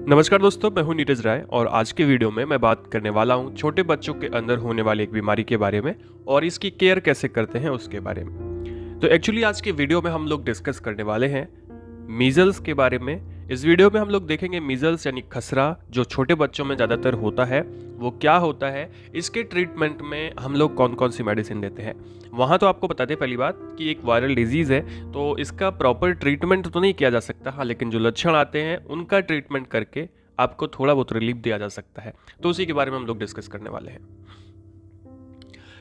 नमस्कार दोस्तों, मैं हूं नीरज राय और आज के वीडियो में मैं बात करने वाला हूं छोटे बच्चों के अंदर होने वाली एक बीमारी के बारे में और इसकी केयर कैसे करते हैं उसके बारे में। तो एक्चुअली आज के वीडियो में हम लोग डिस्कस करने वाले हैं मीजल्स के बारे में। इस वीडियो में हम लोग देखेंगे मीजल्स यानी खसरा जो छोटे बच्चों में ज़्यादातर होता है वो क्या होता है, इसके ट्रीटमेंट में हम लोग कौन कौन सी मेडिसिन देते हैं। वहाँ तो आपको बता दें पहली बात कि एक वायरल डिजीज़ है तो इसका प्रॉपर ट्रीटमेंट तो नहीं किया जा सकता, हाँ, लेकिन जो लक्षण आते हैं उनका ट्रीटमेंट करके आपको थोड़ा बहुत रिलीफ दिया जा सकता है। तो उसी के बारे में हम लोग डिस्कस करने वाले हैं।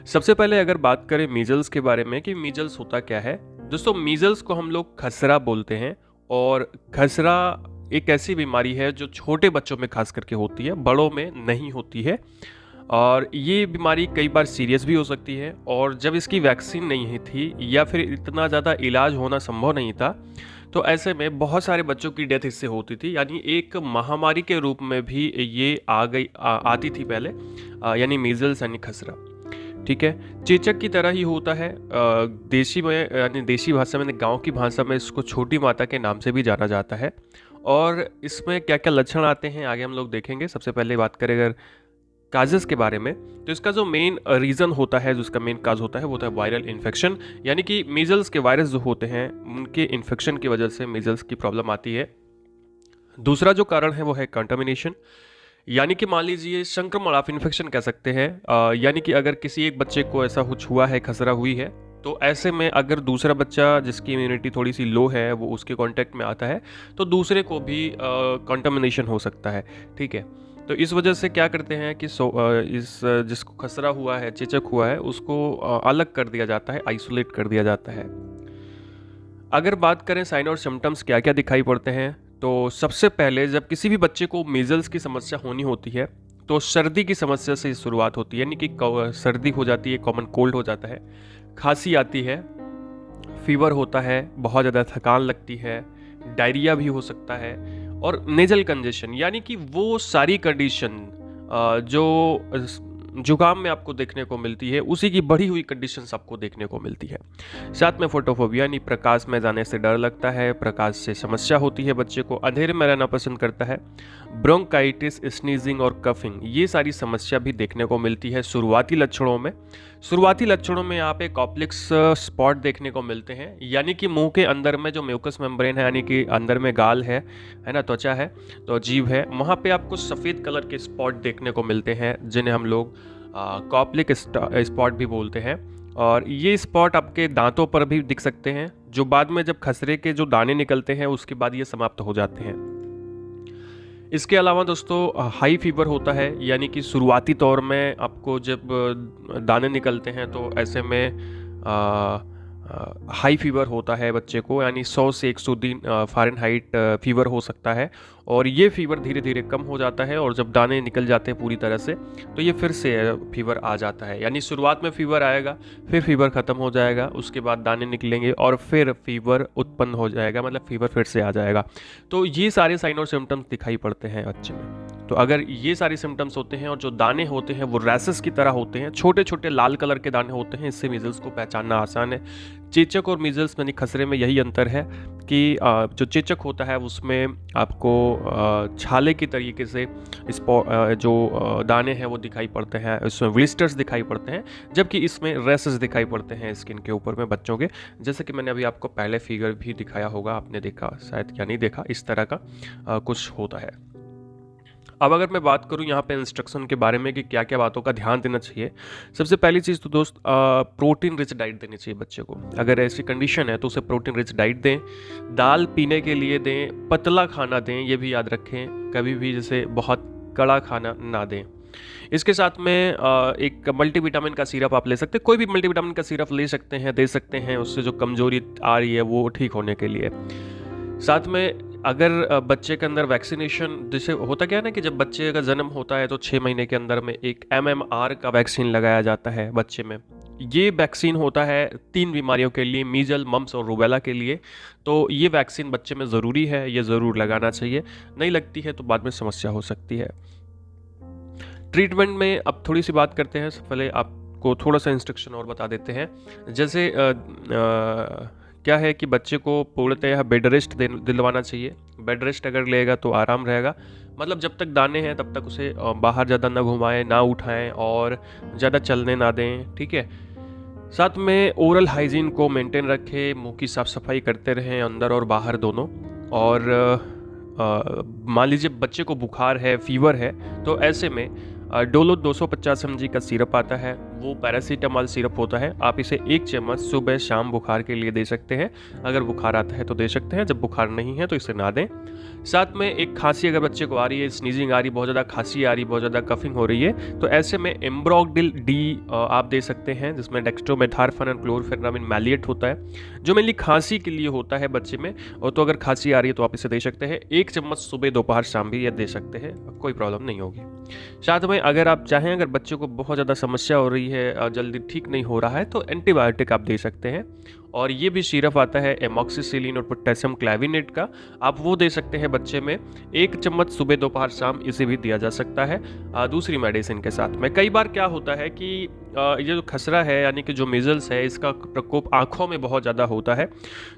सबसे पहले अगर बात करें मीजल्स के बारे में कि मीजल्स होता क्या है, दोस्तों मीजल्स को हम लोग खसरा बोलते हैं और खसरा एक ऐसी बीमारी है जो छोटे बच्चों में खास करके होती है, बड़ों में नहीं होती है। और ये बीमारी कई बार सीरियस भी हो सकती है और जब इसकी वैक्सीन नहीं थी या फिर इतना ज़्यादा इलाज होना संभव नहीं था तो ऐसे में बहुत सारे बच्चों की डेथ इससे होती थी, यानी एक महामारी के रूप में भी ये आती थी पहले, यानी मीजल्स यानी खसरा। ठीक है, चेचक की तरह ही होता है। देशी में यानी देशी भाषा में, गांव की भाषा में इसको छोटी माता के नाम से भी जाना जाता है। और इसमें क्या क्या लक्षण आते हैं आगे हम लोग देखेंगे। सबसे पहले बात करें अगर काजेस के बारे में तो इसका जो मेन रीज़न होता है, जो इसका मेन काज होता है वो होता है वायरल इन्फेक्शन, यानी कि मीजल्स के वायरस जो होते हैं उनके इन्फेक्शन की वजह से मीजल्स की प्रॉब्लम आती है। दूसरा जो कारण है वो है कंटामिनेशन, यानी कि मान लीजिए संक्रमण, आप इन्फेक्शन कह सकते हैं। यानी कि अगर किसी एक बच्चे को ऐसा कुछ हुआ है, खसरा हुई है, तो ऐसे में अगर दूसरा बच्चा जिसकी इम्यूनिटी थोड़ी सी लो है वो उसके कांटेक्ट में आता है तो दूसरे को भी कंटामिनेशन हो सकता है। ठीक है, तो इस वजह से क्या करते हैं कि इस जिसको खसरा हुआ है, चेचक हुआ है, उसको अलग कर दिया जाता है, आइसोलेट कर दिया जाता है। अगर बात करें साइन और सिम्टम्स क्या क्या दिखाई पड़ते हैं, तो सबसे पहले जब किसी भी बच्चे को मीजल्स की समस्या होनी होती है तो सर्दी की समस्या से शुरुआत होती है, यानी कि सर्दी हो जाती है, कॉमन कोल्ड हो जाता है, खांसी आती है, फीवर होता है, बहुत ज़्यादा थकान लगती है, डायरिया भी हो सकता है और नेजल कंजेशन, यानी कि वो सारी कंडीशन जो जुकाम में आपको देखने को मिलती है उसी की बढ़ी हुई कंडीशंस आपको देखने को मिलती है। साथ में फोटोफोबिया, यानी प्रकाश में जाने से डर लगता है, प्रकाश से समस्या होती है, बच्चे को अंधेरे में रहना पसंद करता है, ब्रोंकाइटिस, स्नीजिंग और कफिंग, ये सारी समस्या भी देखने को मिलती है शुरुआती लक्षणों में। शुरुआती लक्षणों में यहाँ पे कॉप्लेक्स स्पॉट देखने को मिलते हैं, यानी कि मुंह के अंदर में जो म्यूकस मेम्ब्रेन है, यानी कि अंदर में गाल है ना, त्वचा है, तो जीभ है, वहाँ पे आपको सफ़ेद कलर के स्पॉट देखने को मिलते हैं जिन्हें हम लोग कॉप्लिक स्पॉट भी बोलते हैं। और ये स्पॉट आपके दांतों पर भी दिख सकते हैं, जो बाद में जब खसरे के जो दाने निकलते हैं उसके बाद ये समाप्त हो जाते हैं। इसके अलावा दोस्तों हाई फीवर होता है, यानी कि शुरुआती तौर में आपको जब दाने निकलते हैं तो ऐसे में हाई फीवर होता है बच्चे को, यानी 100 से 103 फ़ारेनहाइट फीवर हो सकता है। और ये फीवर धीरे धीरे कम हो जाता है और जब दाने निकल जाते हैं पूरी तरह से तो ये फिर से फीवर आ जाता है, यानी शुरुआत में फीवर आएगा, फिर फीवर ख़त्म हो जाएगा, उसके बाद दाने निकलेंगे और फिर फीवर उत्पन्न हो जाएगा, मतलब फीवर फिर से आ जाएगा। तो ये सारे साइन और सिम्टम्स दिखाई पड़ते हैं बच्चे में। तो अगर ये सारे सिम्टम्स होते हैं और जो दाने होते हैं वो रैसेस की तरह होते हैं, छोटे छोटे लाल कलर के दाने होते हैं, इससे मीजल्स को पहचानना आसान है। चेचक और मीजल्स यानी खसरे में यही अंतर है कि जो चेचक होता है उसमें आपको छाले की तरीके से जो दाने हैं वो दिखाई पड़ते हैं, इसमें ब्लिस्टर्स दिखाई पड़ते हैं, जबकि इसमें रैसेस दिखाई पड़ते हैं स्किन के ऊपर में बच्चों के। जैसे कि मैंने अभी आपको पहले फिगर भी दिखाया होगा, आपने देखा शायद या नहीं देखा, इस तरह का कुछ होता है। अब अगर मैं बात करूं यहाँ पे इंस्ट्रक्शन के बारे में कि क्या क्या बातों का ध्यान देना चाहिए, सबसे पहली चीज़ तो दोस्त प्रोटीन रिच डाइट देनी चाहिए बच्चे को। अगर ऐसी कंडीशन है तो उसे प्रोटीन रिच डाइट दें, दाल पीने के लिए दें, पतला खाना दें, ये भी याद रखें, कभी भी जैसे बहुत कड़ा खाना ना दें। इसके साथ में एक मल्टीविटामिन का सिरप आप ले सकते हैं, कोई भी मल्टीविटामिन का सिरप ले सकते हैं, दे सकते हैं, उससे जो कमजोरी आ रही है वो ठीक होने के लिए। साथ में अगर बच्चे के अंदर वैक्सीनेशन, जैसे होता क्या है ना कि जब बच्चे का जन्म होता है तो 6 महीने के अंदर में एक MMR का वैक्सीन लगाया जाता है बच्चे में। ये वैक्सीन होता है 3 बीमारियों के लिए, मीजल, मम्स और रूबेला के लिए। तो ये वैक्सीन बच्चे में ज़रूरी है, ये ज़रूर लगाना चाहिए, नहीं लगती है तो बाद में समस्या हो सकती है। ट्रीटमेंट में अब थोड़ी सी बात करते हैं, पहले आपको थोड़ा सा इंस्ट्रक्शन और बता देते हैं। जैसे क्या है कि बच्चे को पूर्णतः बेड रेस्ट दिलवाना चाहिए। बेड रेस्ट अगर लेगा तो आराम रहेगा। मतलब जब तक दाने हैं तब तक उसे बाहर ज़्यादा ना घुमाएं, ना उठाएं और ज़्यादा चलने ना दें, ठीक है। साथ में ओरल हाइजीन को मेंटेन रखें, मुंह की साफ़ सफाई करते रहें अंदर और बाहर दोनों। और मान लीजिए बच्चे को बुखार है, फीवर है, तो ऐसे में डोलो 250 mg का सिरप आता है, वो पैरासीटामॉल सिरप होता है। आप इसे 1 चम्मच सुबह शाम बुखार के लिए दे सकते हैं। अगर बुखार आता है तो दे सकते हैं, जब बुखार नहीं है तो इसे ना दें। साथ में एक खांसी अगर बच्चे को आ रही है, स्नीजिंग आ रही, बहुत ज़्यादा खांसी आ रही, बहुत ज़्यादा कफिंग हो रही है, तो ऐसे में एम्ब्रोक्सिल डी आप दे सकते हैं, जिसमें डेक्स्ट्रोमेथार्फन और क्लोरफेनामिन मैलिएट होता है, जो मेनली खांसी के लिए होता है बच्चे में। और तो अगर खांसी आ रही है तो आप इसे दे सकते हैं। 1 चम्मच सुबह दोपहर शाम भी ये दे सकते हैं, कोई प्रॉब्लम नहीं होगी। साथ में अगर आप चाहें, अगर बच्चे को बहुत ज़्यादा समस्या हो रही है, जल्दी ठीक नहीं हो रहा है, तो एंटीबायोटिक आप दे सकते हैं। और ये भी सिरप आता है एमॉक्सिसिलिन और पोटेशियम क्लैविनेट का, आप वो दे सकते हैं बच्चे में। 1 चम्मच सुबह दोपहर शाम इसे भी दिया जा सकता है दूसरी मेडिसिन के साथ में। कई बार क्या होता है कि ये जो खसरा है, यानी कि जो मीजल्स है, इसका प्रकोप आँखों में बहुत ज़्यादा होता है।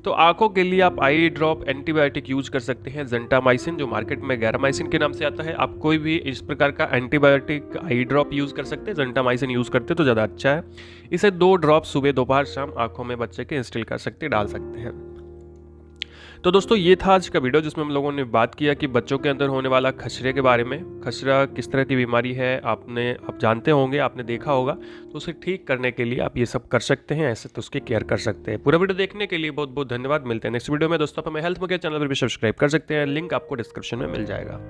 तो आँखों के लिए आप आई ड्रॉप एंटीबायोटिक यूज कर सकते हैं, जेंटामाइसिन, जो मार्केट में गैरामाइसिन के नाम से आता है। आप कोई भी इस प्रकार का एंटीबायोटिक आई ड्रॉप यूज़ कर सकते हैं, जेंटामाइसिन यूज़ करते तो ज़्यादा अच्छा है। इसे 2 ड्रॉप सुबह दोपहर शाम आँखों में बच्चे के इंस्टिल कर सकते हैं, डाल सकते हैं। तो दोस्तों ये था आज का वीडियो, जिसमें हम लोगों ने बात किया कि बच्चों के अंदर होने वाला खसरे के बारे में। खसरा किस तरह की बीमारी है, आप जानते होंगे, आपने देखा होगा, तो उसे ठीक करने के लिए आप ये सब कर सकते हैं, ऐसे तो उसकी केयर कर सकते हैं। पूरा वीडियो देखने के लिए बहुत बहुत धन्यवाद। मिलते हैं नेक्स्ट वीडियो में दोस्तों। आप हमें हेल्थ में केयर चैनल पर भी सब्सक्राइब कर सकते हैं, लिंक आपको डिस्क्रिप्शन में मिल जाएगा।